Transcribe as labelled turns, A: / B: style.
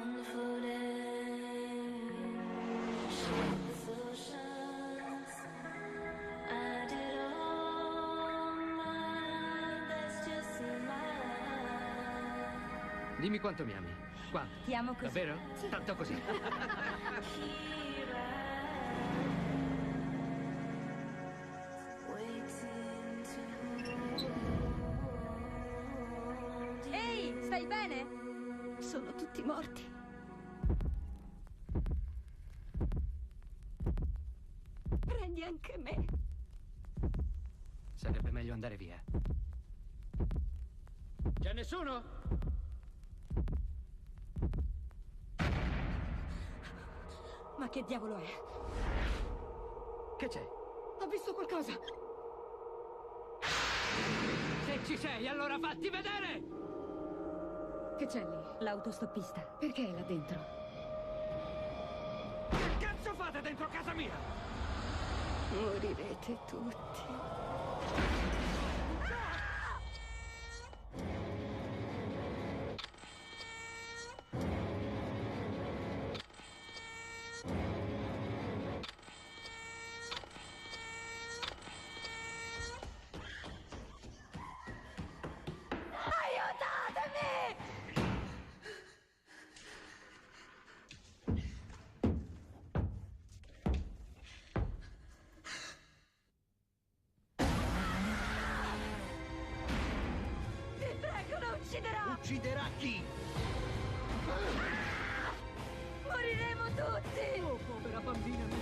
A: Wonderful day, shapeless oceans. I did all my best to smile.
B: Dimmi quanto mi ami. Quanto?
C: Ti amo così.
B: Davvero?
C: Sì.
B: Tanto così.
A: Here I waiting to hold you.
C: Ehi, stai bene? Sono tutti morti. Prendi anche me.
B: Sarebbe meglio andare via. C'è nessuno?
C: Ma che diavolo è?
B: Che c'è?
C: Ho visto qualcosa.
B: Se ci sei, allora fatti vedere!
C: Che c'è lì? L'autostoppista. Perché è là dentro?
B: Che cazzo fate dentro casa mia?
C: Morirete tutti. Aiutatemi! Vi prego, la ucciderà!
D: Ucciderà chi?
C: Moriremo tutti!
D: Oh, povera bambina mia.